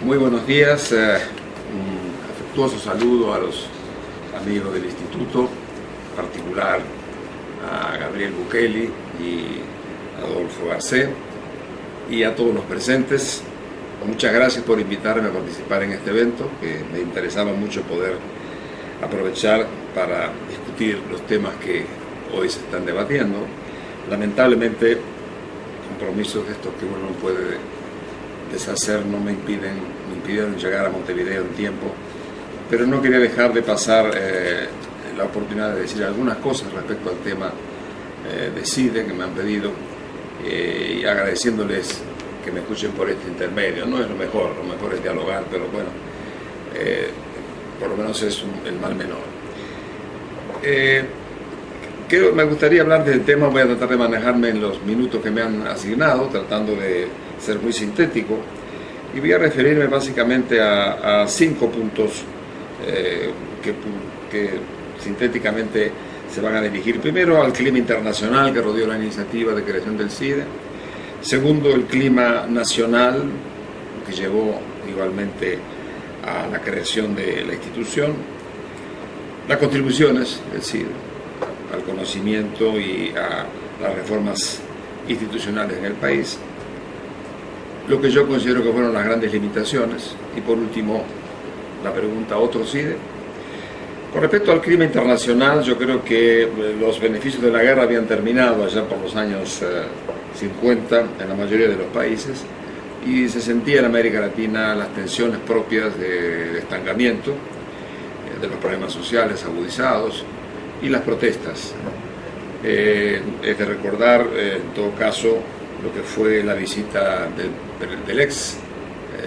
Muy buenos días, un afectuoso saludo a los amigos del Instituto, en particular a Gabriel Bukeli y a Adolfo Garcés y a todos los presentes. Muchas gracias por invitarme a participar en este evento, que me interesaba mucho poder aprovechar para discutir los temas que hoy se están debatiendo. Lamentablemente, compromisos de estos que uno no puede deshacer no me impidieron llegar a Montevideo en tiempo, pero no quería dejar de pasar la oportunidad de decir algunas cosas respecto al tema de CIDE que me han pedido, y agradeciéndoles que me escuchen por este intermedio. No es lo mejor es dialogar, pero bueno, por lo menos es el mal menor. Me gustaría hablar del tema, voy a tratar de manejarme en los minutos que me han asignado, tratando de ser muy sintético, y voy a referirme básicamente a 5 puntos que sintéticamente se van a dirigir. Primero, al clima internacional que rodeó la iniciativa de creación del CIDE. Segundo, el clima nacional que llevó igualmente a la creación de la institución. Las contribuciones del CIDE al conocimiento y a las reformas institucionales en el país. Lo que yo considero que fueron las grandes limitaciones. Y por último, la pregunta ¿otro CIDE? Con respecto al clima internacional, yo creo que los beneficios de la guerra habían terminado allá por los años 50 en la mayoría de los países, y se sentía en América Latina las tensiones propias de estancamiento, de los problemas sociales agudizados y las protestas. Es de recordar, en todo caso, lo que fue la visita del ex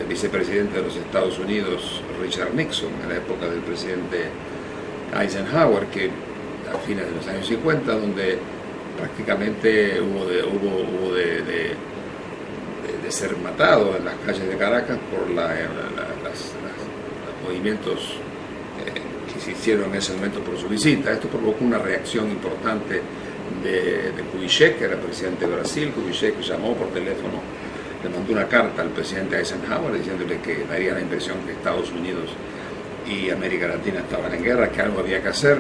vicepresidente de los Estados Unidos, Richard Nixon, en la época del presidente Eisenhower, que a fines de los años 50, donde prácticamente hubo de ser matado en las calles de Caracas por los movimientos que se hicieron en ese momento por su visita. Esto provocó una reacción importante de Kubitschek, que era presidente de Brasil. Kubitschek llamó por teléfono, le mandó una carta al presidente Eisenhower diciéndole que daría la impresión que Estados Unidos y América Latina estaban en guerra, que algo había que hacer.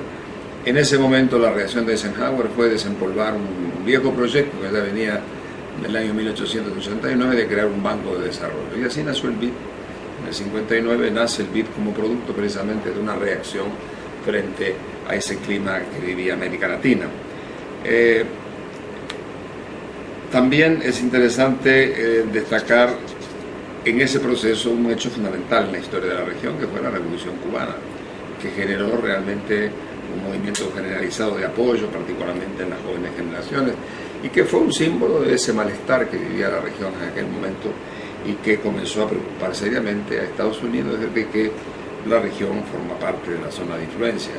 En ese momento la reacción de Eisenhower fue desempolvar un viejo proyecto que ya venía del año 1889 de crear un banco de desarrollo, y así nació el BID. En el 59 nace el BID como producto precisamente de una reacción frente a ese clima que vivía América Latina. También es interesante destacar en ese proceso un hecho fundamental en la historia de la región, que fue la Revolución Cubana, que generó realmente un movimiento generalizado de apoyo, particularmente en las jóvenes generaciones, y que fue un símbolo de ese malestar que vivía la región en aquel momento, y que comenzó a preocupar seriamente a Estados Unidos desde que la región forma parte de la zona de influencia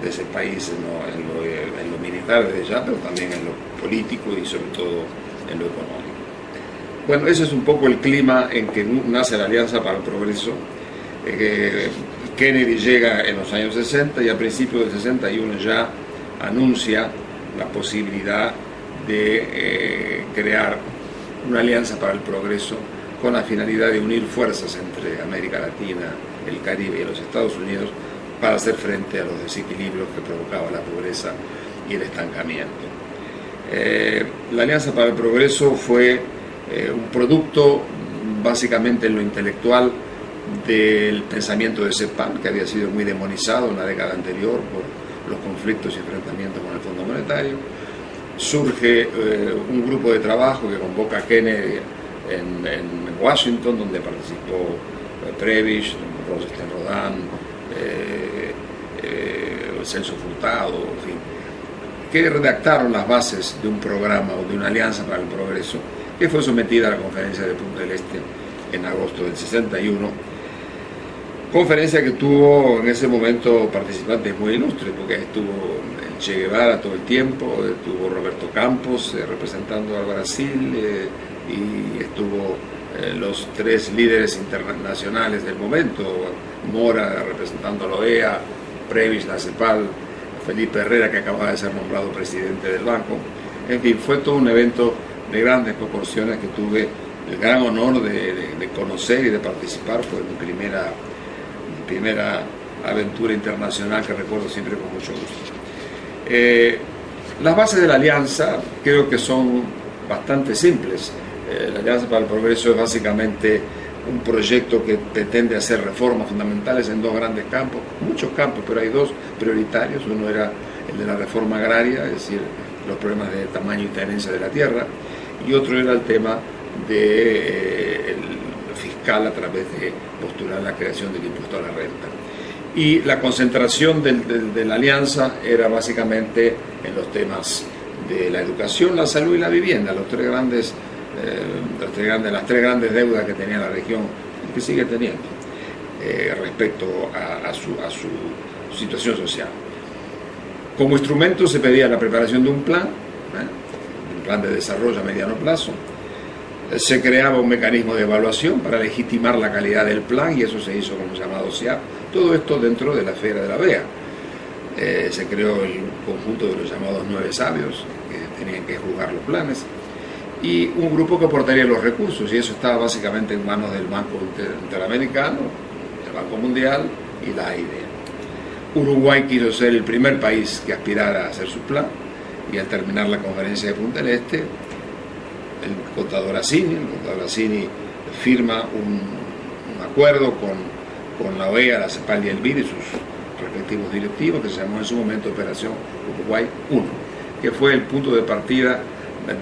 de ese país en lo militar desde ya, pero también en lo político y sobre todo en lo económico. Bueno, ese es un poco el clima en que nace la Alianza para el Progreso. Kennedy llega en los años 60 y a principios del 61 ya anuncia la posibilidad de crear una Alianza para el Progreso con la finalidad de unir fuerzas entre América Latina, el Caribe y los Estados Unidos para hacer frente a los desequilibrios que provocaba la pobreza y el estancamiento. La Alianza para el Progreso fue un producto básicamente en lo intelectual del pensamiento de CEPAL, que había sido muy demonizado en la década anterior por los conflictos y enfrentamientos con el Fondo Monetario. Surge un grupo de trabajo que convoca a Kennedy en Washington, donde participó Prebisch, Rosenstein Rodan, Celso Furtado, en fin, que redactaron las bases de un programa o de una alianza para el progreso, que fue sometida a la conferencia de Punta del Este en agosto del 61, conferencia que tuvo en ese momento participantes muy ilustres, porque estuvo el Che Guevara todo el tiempo, estuvo Roberto Campos representando a Brasil, y estuvo los 3 líderes internacionales del momento, Mora representando a la OEA, Prebisch, la CEPAL, Felipe Herrera, que acababa de ser nombrado presidente del banco. En fin, fue todo un evento de grandes proporciones que tuve el gran honor de conocer y de participar. Fue mi primera aventura internacional que recuerdo siempre con mucho gusto. Las bases de la alianza creo que son bastante simples. La Alianza para el Progreso es básicamente un proyecto que pretende hacer reformas fundamentales en dos grandes campos, muchos campos, pero hay dos prioritarios. Uno era el de la reforma agraria, es decir, los problemas de tamaño y tenencia de la tierra, y otro era el tema el fiscal a través de postular la creación del impuesto a la renta. Y la concentración de la alianza era básicamente en los temas de la educación, la salud y la vivienda, las tres grandes deudas que tenía la región, que sigue teniendo respecto a su situación social. Como instrumento se pedía la preparación de un plan de desarrollo a mediano plazo. Se creaba un mecanismo de evaluación para legitimar la calidad del plan, y eso se hizo con el llamado SIAP. Todo esto dentro de la esfera de la BEA. Se creó el conjunto de los llamados 9 sabios, que tenían que juzgar los planes, y un grupo que aportaría los recursos, y eso estaba básicamente en manos del Banco Interamericano, el Banco Mundial y la AID. Uruguay quiso ser el primer país que aspirara a hacer su plan, y al terminar la conferencia de Punta del Este, el contador Assini firma un acuerdo con la OEA, la CEPAL y el BID y sus respectivos directivos, que se llamó en su momento Operación Uruguay 1, que fue el punto de partida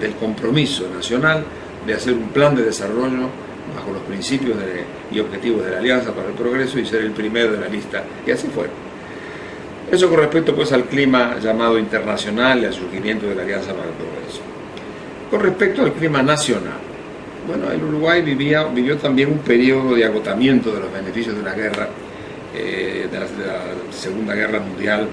del compromiso nacional de hacer un plan de desarrollo bajo los principios y objetivos de la Alianza para el Progreso y ser el primero de la lista, y así fue. Eso con respecto pues al clima llamado internacional y al surgimiento de la Alianza para el Progreso. Con respecto al clima nacional, bueno, el Uruguay vivió también un periodo de agotamiento de los beneficios de la guerra, de la Segunda Guerra Mundial,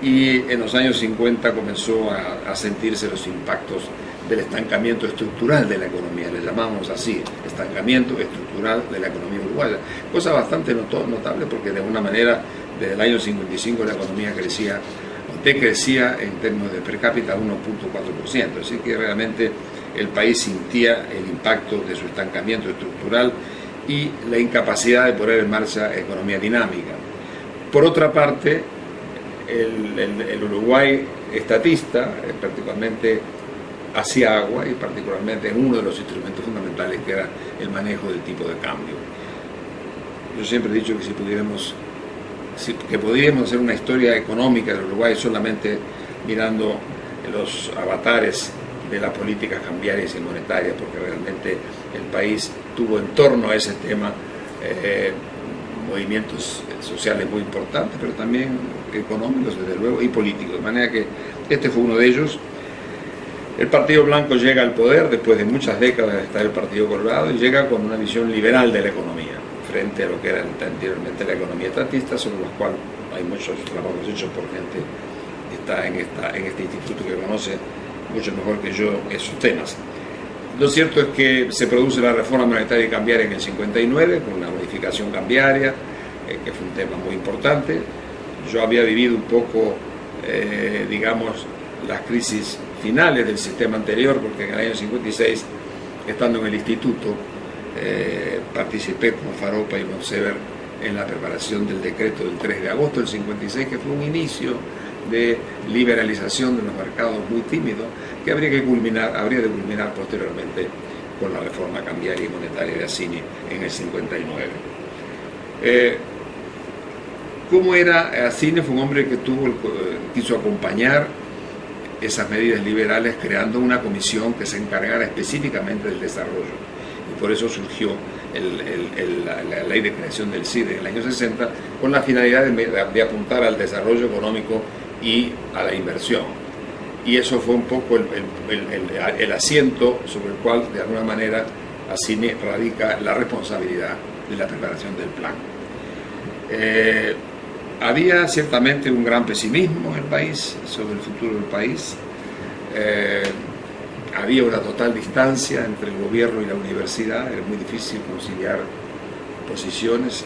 y en los años 50 comenzó a sentirse los impactos del estancamiento estructural de la economía. Le llamamos así, estancamiento estructural de la economía uruguaya, cosa bastante notable, porque de alguna manera desde el año 55 la economía decrecía en términos de per cápita 1.4%, así que realmente el país sentía el impacto de su estancamiento estructural y la incapacidad de poner en marcha economía dinámica. Por otra parte, el Uruguay estatista, particularmente hacía agua, y particularmente en uno de los instrumentos fundamentales, que era el manejo del tipo de cambio. Yo siempre he dicho que podríamos hacer una historia económica del Uruguay solamente mirando los avatares de las políticas cambiarias y monetarias, porque realmente el país tuvo en torno a ese tema movimientos sociales muy importantes, pero también económicos, desde luego, y políticos, de manera que este fue uno de ellos. El Partido Blanco llega al poder después de muchas décadas de estar el Partido Colorado, y llega con una visión liberal de la economía, frente a lo que era anteriormente la economía estatista, sobre la cual hay muchos trabajos hechos por gente que está en este instituto, que conoce mucho mejor que yo esos temas. Lo cierto es que se produce la reforma monetaria y cambiaria en el 59, con una modificación cambiaria, que fue un tema muy importante. Yo había vivido un poco, digamos, las crisis finales del sistema anterior, porque en el año 56, estando en el instituto, participé con Faropa y Monsever en la preparación del decreto del 3 de agosto del 56, que fue un inicio de liberalización de los mercados muy tímido, que habría de culminar posteriormente con la reforma cambiaria y monetaria de Assini en el 59. ¿Cómo era Assini? Fue un hombre que quiso acompañar esas medidas liberales, creando una comisión que se encargara específicamente del desarrollo, y por eso surgió la ley de creación del CIDE en el año 60, con la finalidad de apuntar al desarrollo económico y a la inversión. Y eso fue un poco el asiento sobre el cual, de alguna manera, Assini radica la responsabilidad de la preparación del plan. Había ciertamente un gran pesimismo en el país sobre el futuro del país. Había una total distancia entre el gobierno y la universidad, era muy difícil conciliar posiciones,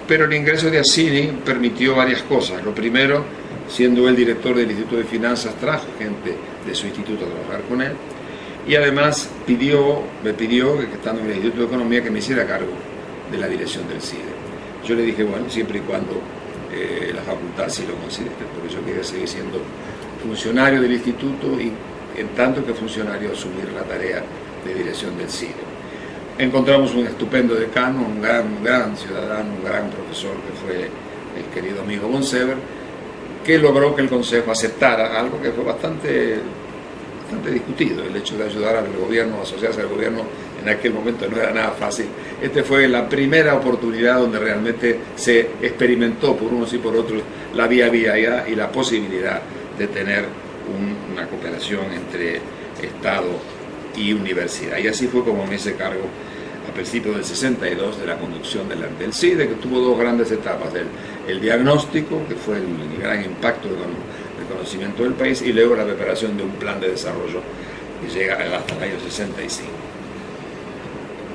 pero el ingreso de Assini permitió varias cosas. Lo primero, siendo él director del Instituto de Finanzas, trajo gente de su instituto a trabajar con él, y además me pidió, que estando en el Instituto de Economía, que me hiciera cargo de la dirección del CIDE. Yo le dije, bueno, siempre y cuando la facultad sí lo considere, porque yo quería seguir siendo funcionario del instituto y en tanto que funcionario asumir la tarea de dirección del CIDE. Encontramos un estupendo decano, un gran ciudadano, un gran profesor, que fue el querido amigo Bonsever, que logró que el Consejo aceptara algo que fue bastante discutido, el hecho de ayudar al gobierno, asociarse al gobierno en aquel momento no era nada fácil. Esta fue la primera oportunidad donde realmente se experimentó por unos y por otros la viabilidad y la posibilidad de tener una cooperación entre Estado y universidad. Y así fue como me hice cargo a principios del 62 de la conducción del CIDE, que tuvo dos grandes etapas: el diagnóstico, que fue el gran impacto del conocimiento del país, y luego la preparación de un plan de desarrollo que llega hasta el año 65.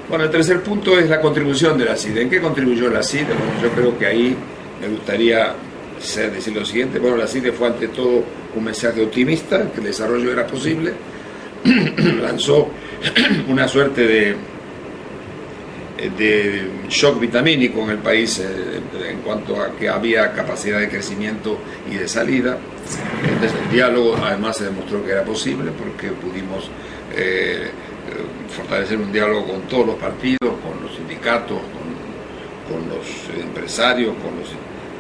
Bueno, el tercer punto es la contribución de la CIDE. ¿En qué contribuyó la CIDE? Bueno, yo creo que ahí me gustaría decir lo siguiente. Bueno, la CIDE fue ante todo un mensaje optimista, que el desarrollo era posible. Lanzó una suerte de shock vitamínico en el país en cuanto a que había capacidad de crecimiento y de salida. Entonces, el diálogo además se demostró que era posible, porque pudimos fortalecer un diálogo con todos los partidos, con los sindicatos, con los empresarios, con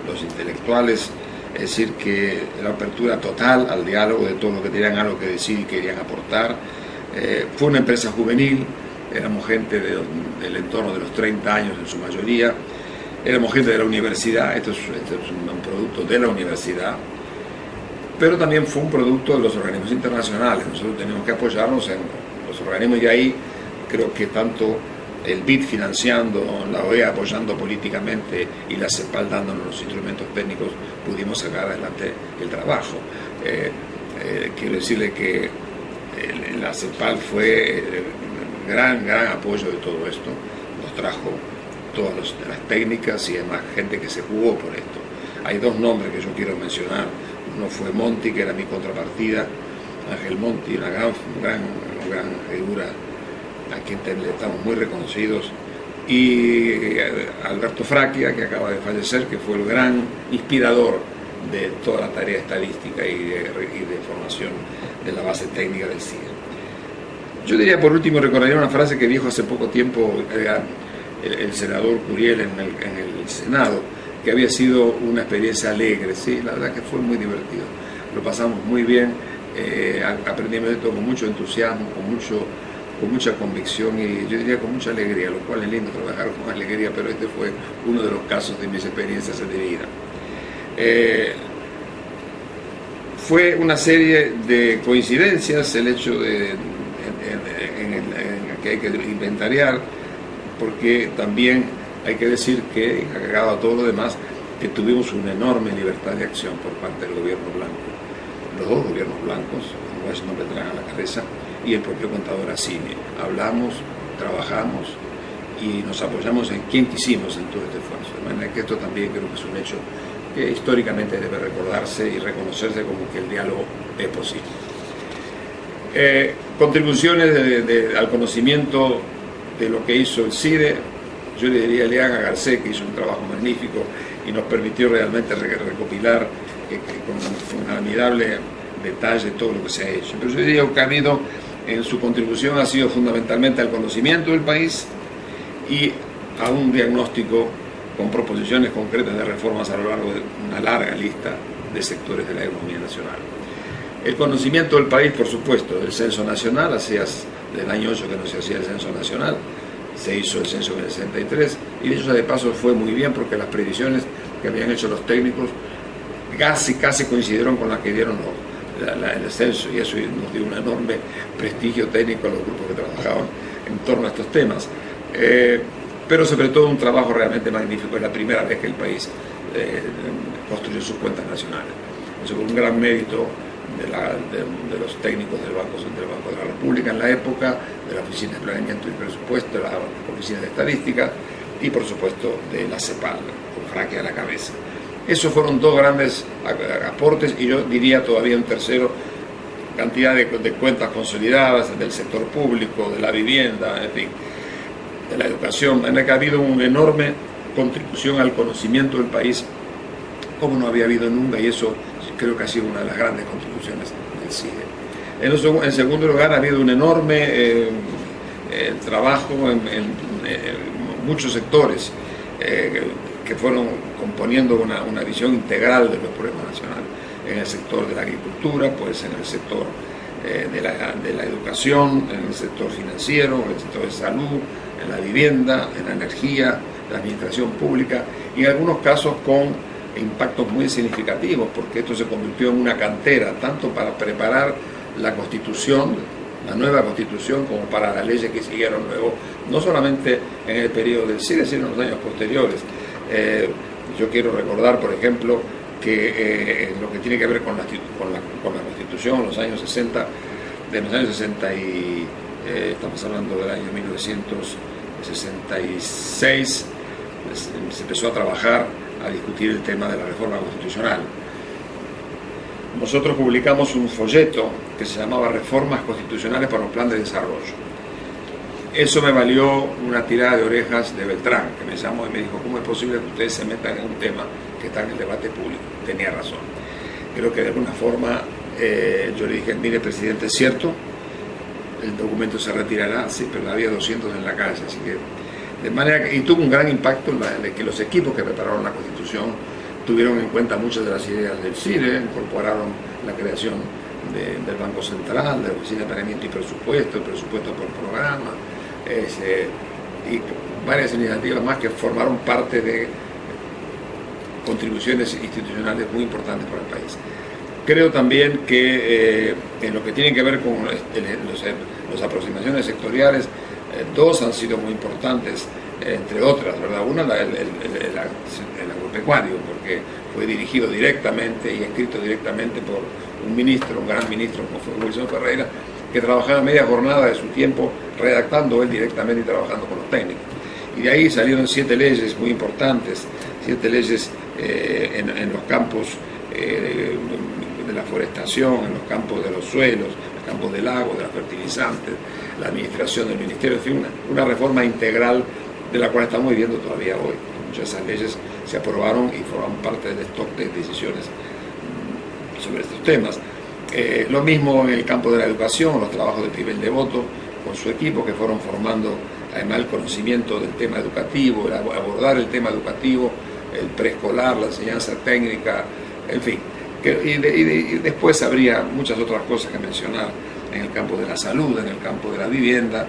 los intelectuales. Es decir, que la apertura total al diálogo de todos los que tenían algo que decir y querían aportar. Fue una empresa juvenil, éramos gente del entorno de los 30 años en su mayoría, éramos gente de la universidad. Esto es un producto de la universidad, pero también fue un producto de los organismos internacionales. Nosotros teníamos que apoyarnos en los organismos, y ahí creo que tanto el BID financiando, la OEA apoyando políticamente y la CEPAL dándonos los instrumentos técnicos, pudimos sacar adelante el trabajo. Quiero decirle que la CEPAL fue gran apoyo de todo esto, nos trajo todas las técnicas y además gente que se jugó por esto. Hay dos nombres que yo quiero mencionar. Uno fue Monti, que era mi contrapartida, Ángel Monti, una gran figura a quien le estamos muy reconocidos, y Alberto Fracchia, que acaba de fallecer, que fue el gran inspirador de toda la tarea estadística y de formación de la base técnica del CIDE. Yo diría, por último, recordaría una frase que dijo hace poco tiempo el senador Curiel en el Senado, que había sido una experiencia alegre. Sí, la verdad que fue muy divertido, lo pasamos muy bien, aprendimos esto con mucho entusiasmo, con mucha convicción y yo diría con mucha alegría, lo cual es lindo trabajar con alegría, pero este fue uno de los casos de mis experiencias de vida. Fue una serie de coincidencias el hecho de que hay que inventariar, porque también hay que decir que, agregado a todo lo demás, que tuvimos una enorme libertad de acción por parte del gobierno blanco. Los dos gobiernos blancos, no me traen a la cabeza, y el propio contador Assimi. Hablamos, trabajamos y nos apoyamos en quien quisimos en todo este esfuerzo. De manera que esto también creo que es un hecho que históricamente debe recordarse y reconocerse como que el diálogo es posible. Contribuciones al conocimiento de lo que hizo el CIDE. Yo le diría a Leán Garcés, que hizo un trabajo magnífico y nos permitió realmente recopilar con un admirable detalle todo lo que se ha hecho. Pero yo diría que ha habido, en su contribución ha sido fundamentalmente al conocimiento del país y a un diagnóstico con proposiciones concretas de reformas a lo largo de una larga lista de sectores de la economía nacional. El conocimiento del país, por supuesto, del censo nacional, del año 8 que no se hacía el censo nacional, se hizo el censo en el 63, y de hecho de paso fue muy bien porque las previsiones que habían hecho los técnicos casi coincidieron con las que dieron el censo, y eso nos dio un enorme prestigio técnico a los grupos que trabajaban en torno a estos temas. Pero sobre todo un trabajo realmente magnífico. Es la primera vez que el país construyó sus cuentas nacionales. Eso fue un gran mérito de los técnicos del Banco de la República en la época, de la Oficina de Planeamiento y Presupuesto, de la Oficina de Estadística y por supuesto de la CEPAL, con Fracchia a la cabeza. Esos fueron dos grandes aportes, y yo diría todavía un tercero, cantidad de cuentas consolidadas del sector público, de la vivienda, en fin, de la educación, en la que ha habido una enorme contribución al conocimiento del país como no había habido nunca, y eso creo que ha sido una de las grandes contribuciones del CIDE. En segundo lugar, ha habido un enorme trabajo en muchos sectores que fueron componiendo una visión integral de los problemas nacionales. En el sector de la agricultura, pues en el sector de la educación, en el sector financiero, en el sector de salud, en la vivienda, en la energía, la administración pública, y en algunos casos con impactos muy significativos, porque esto se convirtió en una cantera, tanto para preparar la Constitución, la nueva Constitución, como para las leyes que siguieron luego, no solamente en el periodo del CIDE, sino en los años posteriores. Yo quiero recordar, por ejemplo, que lo que tiene que ver con la Constitución en los años 60, estamos hablando del año 1966, se empezó a trabajar, a discutir el tema de la reforma constitucional. Nosotros publicamos un folleto que se llamaba Reformas Constitucionales para un Plan de Desarrollo. Eso me valió una tirada de orejas de Beltrán, que me llamó y me dijo: ¿cómo es posible que ustedes se metan en un tema que está en el debate público? Tenía razón. Creo que de alguna forma yo le dije: mire, presidente, es cierto, el documento se retirará, sí, pero había 200 en la calle, así que de manera que, y tuvo un gran impacto de que los equipos que prepararon la Constitución tuvieron en cuenta muchas de las ideas del CIDE, incorporaron la creación del Banco Central, de la Oficina de Planeamiento y Presupuesto, el presupuesto por programa, y varias iniciativas más que formaron parte de contribuciones institucionales muy importantes para el país. Creo también que en lo que tiene que ver con las aproximaciones sectoriales, dos han sido muy importantes, entre otras, ¿verdad? Una, el agropecuario, porque fue dirigido directamente y escrito directamente por un ministro, un gran ministro como fue Wilson Ferreira, que trabajaba media jornada de su tiempo redactando él directamente y trabajando con los técnicos. Y de ahí salieron 7 leyes muy importantes, 7 leyes en los campos de la forestación, en los campos de los suelos, en los campos del agua, de los fertilizantes, la administración del ministerio, en fin, una reforma integral de la cual estamos viviendo todavía hoy. Muchas de esas leyes se aprobaron y forman parte del stock de decisiones sobre estos temas. Lo mismo en el campo de la educación, los trabajos de Pibel Devoto con su equipo, que fueron formando además el conocimiento del tema educativo, abordar el tema educativo, el preescolar, la enseñanza técnica, en fin. Y después habría muchas otras cosas que mencionar en el campo de la salud, en el campo de la vivienda,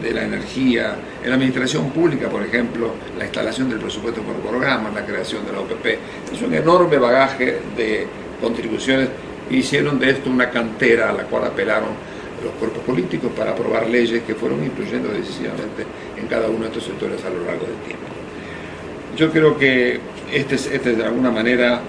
de la energía, en la administración pública, por ejemplo, la instalación del presupuesto por programa, la creación de la OPP. Es un enorme bagaje de contribuciones que hicieron de esto una cantera a la cual apelaron los cuerpos políticos para aprobar leyes que fueron influyendo decisivamente en cada uno de estos sectores a lo largo del tiempo. Yo creo que este de alguna manera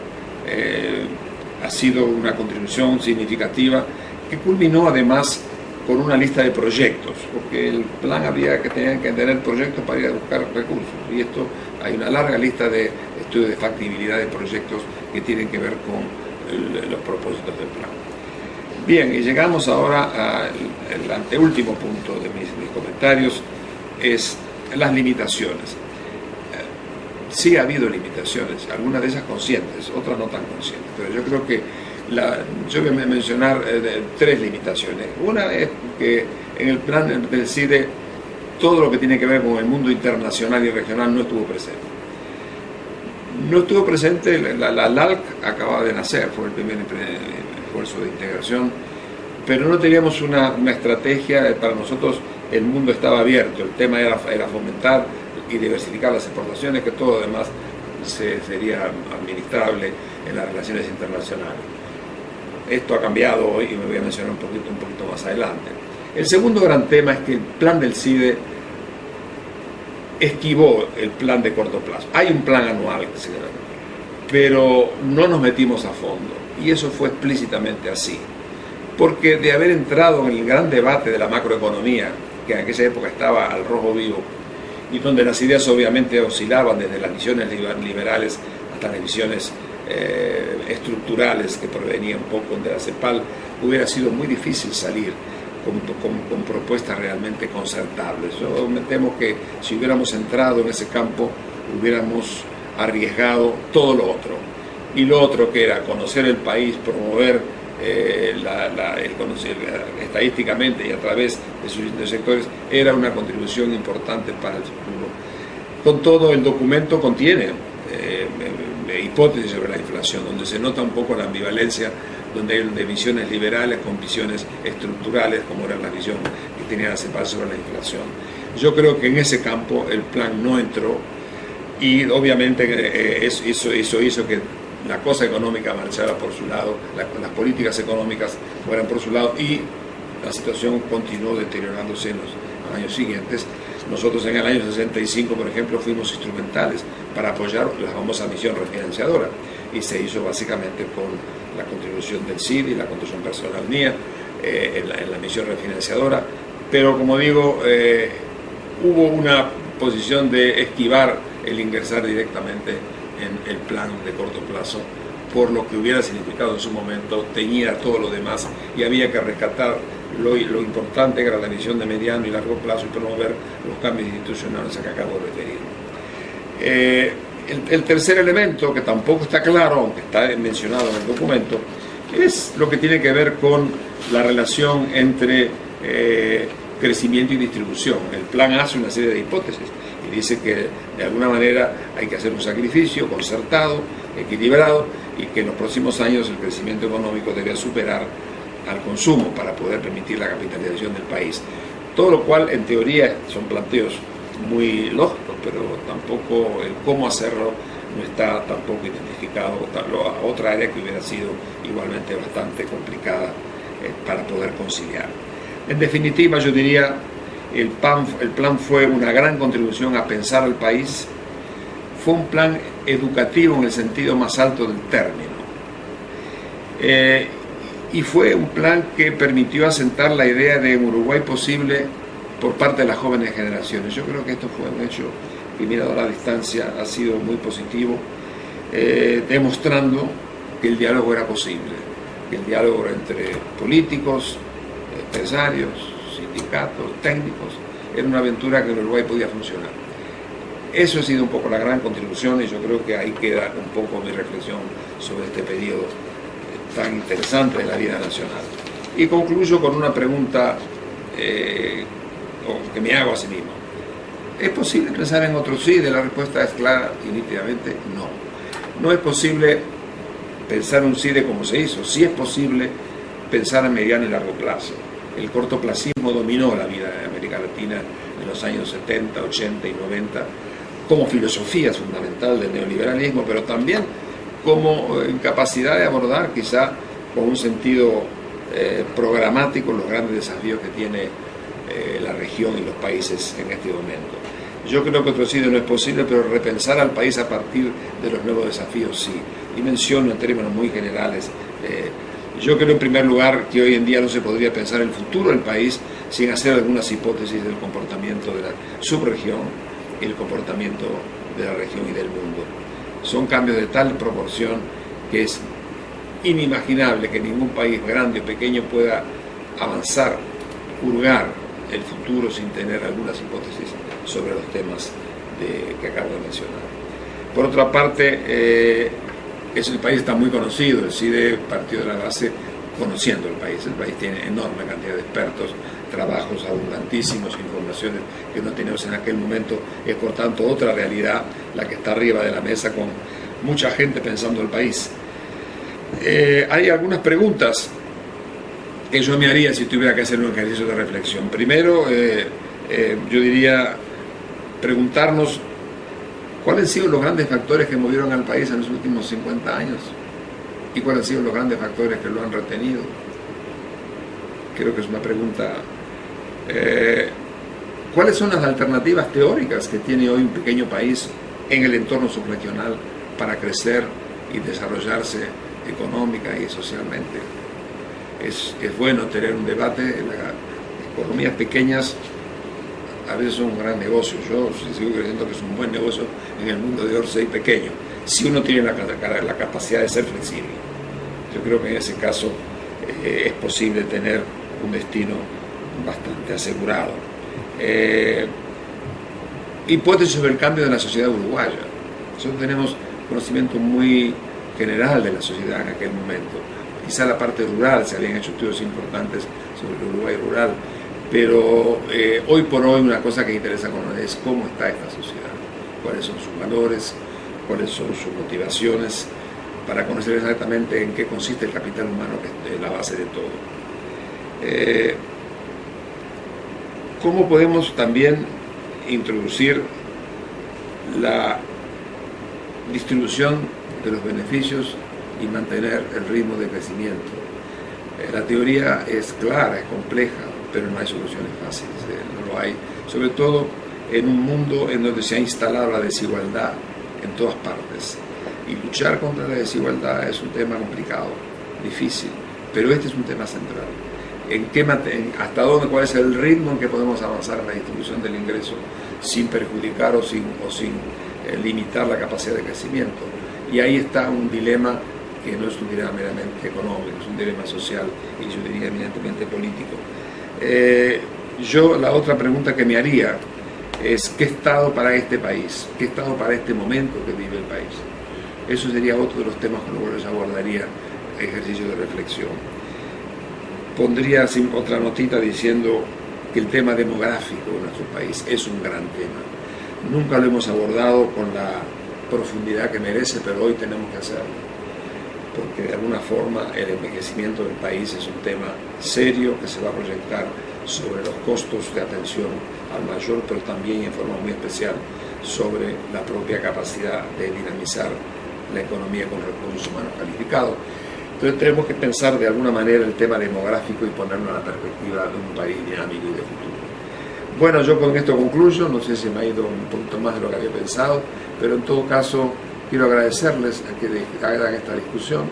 ha sido una contribución significativa que culminó además con una lista de proyectos, porque el plan tenían que tener proyectos para ir a buscar recursos, y esto hay una larga lista de estudios de factibilidad de proyectos que tienen que ver con los propósitos del plan. Bien, y llegamos ahora al anteúltimo punto de mis comentarios, es las limitaciones. Sí ha habido limitaciones, algunas de ellas conscientes, otras no tan conscientes, pero yo creo que yo voy a mencionar 3 limitaciones. Una es que en el plan del CIDE todo lo que tiene que ver con el mundo internacional y regional no estuvo presente. No estuvo presente, la LALC acababa de nacer, fue el primer esfuerzo de integración, pero no teníamos una estrategia. Para nosotros el mundo estaba abierto, el tema era fomentar y diversificar las exportaciones, que todo lo demás sería administrable en las relaciones internacionales. Esto ha cambiado hoy y me voy a mencionar un poquito más adelante. El segundo gran tema es que el plan del CIDE esquivó el plan de corto plazo. Hay un plan anual, pero no nos metimos a fondo, y eso fue explícitamente así, porque de haber entrado en el gran debate de la macroeconomía, que en aquella época estaba al rojo vivo, y donde las ideas obviamente oscilaban desde las visiones liberales hasta las visiones estructurales que provenían un poco de la CEPAL, hubiera sido muy difícil salir con propuestas realmente concertables. Yo me temo que si hubiéramos entrado en ese campo hubiéramos arriesgado todo lo otro. Y lo otro, que era conocer el país, promover el conocer estadísticamente y a través de sus sectores, era una contribución importante para el futuro. Con todo, el documento contiene hipótesis sobre la inflación, donde se nota un poco la ambivalencia, donde hay de visiones liberales con visiones estructurales, como era la visión que tenía la CEPAL sobre la inflación. Yo creo que en ese campo el plan no entró, y obviamente eso hizo que la cosa económica marchara por su lado, las políticas económicas fueran por su lado, y la situación continuó deteriorándose en los años siguientes. Nosotros en el año 65, por ejemplo, fuimos instrumentales para apoyar la famosa misión refinanciadora, y se hizo básicamente con la contribución del CID y la contribución personal mía en la misión refinanciadora. Pero como digo, hubo una posición de esquivar el ingresar directamente en el plan de corto plazo, por lo que hubiera significado en su momento teñir a todo lo demás, y había que rescatar lo importante que era la visión de mediano y largo plazo y promover los cambios institucionales a que acabo de referir. El tercer elemento, que tampoco está claro, aunque está mencionado en el documento, es lo que tiene que ver con la relación entre crecimiento y distribución. El plan hace una serie de hipótesis y dice que de alguna manera hay que hacer un sacrificio concertado, equilibrado, y que en los próximos años el crecimiento económico debe superar al consumo para poder permitir la capitalización del país. Todo lo cual, en teoría, son planteos muy lógicos, pero tampoco el cómo hacerlo no está tampoco identificado. Otra área que hubiera sido igualmente bastante complicada para poder conciliar. En definitiva, yo diría, el plan fue una gran contribución a pensar al país. Fue un plan educativo en el sentido más alto del término. Y fue un plan que permitió asentar la idea de un Uruguay posible por parte de las jóvenes generaciones. Yo creo que esto fue un hecho que, mirado a la distancia, ha sido muy positivo, demostrando que el diálogo era posible, que el diálogo entre políticos, empresarios, sindicatos, técnicos, era una aventura que en Uruguay podía funcionar. Eso ha sido un poco la gran contribución, y yo creo que ahí queda un poco mi reflexión sobre este periodo tan interesante de la vida nacional. Y concluyo con una pregunta que me hago a sí mismo. ¿Es posible pensar en otro CIDE? La respuesta es clara y nítidamente no. No es posible pensar un CIDE como se hizo. Sí es posible pensar a mediano y largo plazo. El cortoplacismo dominó la vida de América Latina en los años 70, 80 y 90 como filosofía fundamental del neoliberalismo, pero también como capacidad de abordar, quizá con un sentido programático, los grandes desafíos que tiene la región y los países en este momento. Yo creo que otro CIDE no es posible, pero repensar al país a partir de los nuevos desafíos sí. Y menciono en términos muy generales. Yo creo, en primer lugar, que hoy en día no se podría pensar el futuro del país sin hacer algunas hipótesis del comportamiento de la subregión y el comportamiento de la región y del mundo. Son cambios de tal proporción que es inimaginable que ningún país, grande o pequeño, pueda avanzar, hurgar el futuro sin tener algunas hipótesis sobre los temas que acabo de mencionar. Por otra parte, el país está muy conocido. El CIDE partió de la base conociendo el país. El país tiene enorme cantidad de expertos, trabajos abundantísimos, informaciones que no teníamos en aquel momento. Es por tanto otra realidad la que está arriba de la mesa, con mucha gente pensando el país. Hay algunas preguntas que yo me haría si tuviera que hacer un ejercicio de reflexión. Primero, yo diría preguntarnos cuáles han sido los grandes factores que movieron al país en los últimos 50 años y cuáles han sido los grandes factores que lo han retenido. Creo que es una pregunta. ¿Cuáles son las alternativas teóricas que tiene hoy un pequeño país en el entorno subregional para crecer y desarrollarse económica y socialmente? Es bueno tener un debate. Las economías pequeñas a veces son un gran negocio. Yo sigo creyendo que es un buen negocio en el mundo de Orsay pequeño. si uno tiene la capacidad de ser flexible. Yo creo que en ese caso es posible tener un destino bastante asegurado. Hipótesis sobre el cambio de la sociedad uruguaya. Nosotros tenemos conocimiento muy general de la sociedad en aquel momento. Quizá la parte rural, se habían hecho estudios importantes sobre el Uruguay rural, pero hoy por hoy una cosa que interesa conocer es cómo está esta sociedad, cuáles son sus valores, cuáles son sus motivaciones, para conocer exactamente en qué consiste el capital humano, que es la base de todo. ¿Cómo podemos también introducir la distribución de los beneficios y mantener el ritmo de crecimiento? La teoría es clara, es compleja, pero no hay soluciones fáciles, no lo hay, sobre todo en un mundo en donde se ha instalado la desigualdad en todas partes, y luchar contra la desigualdad es un tema complicado, difícil, pero este es un tema central. ¿Hasta dónde, cuál es el ritmo en que podemos avanzar en la distribución del ingreso sin perjudicar o sin limitar la capacidad de crecimiento? Y ahí está un dilema que no es un dilema meramente económico, es un dilema social y yo diría eminentemente político. La otra pregunta que me haría es ¿qué Estado para este país? ¿Qué Estado para este momento que vive el país? Eso sería otro de los temas con los cuales abordaría ejercicio de reflexión. Pondría otra notita diciendo que el tema demográfico de nuestro país es un gran tema. Nunca lo hemos abordado con la profundidad que merece, pero hoy tenemos que hacerlo, porque de alguna forma el envejecimiento del país es un tema serio que se va a proyectar sobre los costos de atención al mayor, pero también en forma muy especial sobre la propia capacidad de dinamizar la economía con recursos humanos calificados. Entonces tenemos que pensar de alguna manera el tema demográfico y ponerlo en la perspectiva de un país dinámico y de futuro. Bueno, yo con esto concluyo, no sé si me ha ido un poquito más de lo que había pensado, pero en todo caso quiero agradecerles a que hagan esta discusión.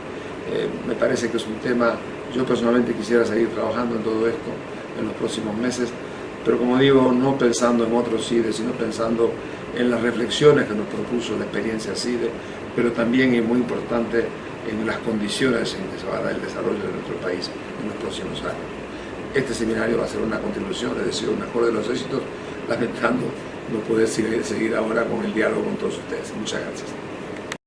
Me parece que es un tema, yo personalmente quisiera seguir trabajando en todo esto en los próximos meses, pero como digo, no pensando en otros CIDE, sino pensando en las reflexiones que nos propuso la experiencia CIDE, pero también es muy importante en las condiciones en que se va a dar el desarrollo de nuestro país en los próximos años. Este seminario va a ser una contribución, les deseo el mejor de los éxitos, lamentando no poder seguir ahora con el diálogo con todos ustedes. Muchas gracias.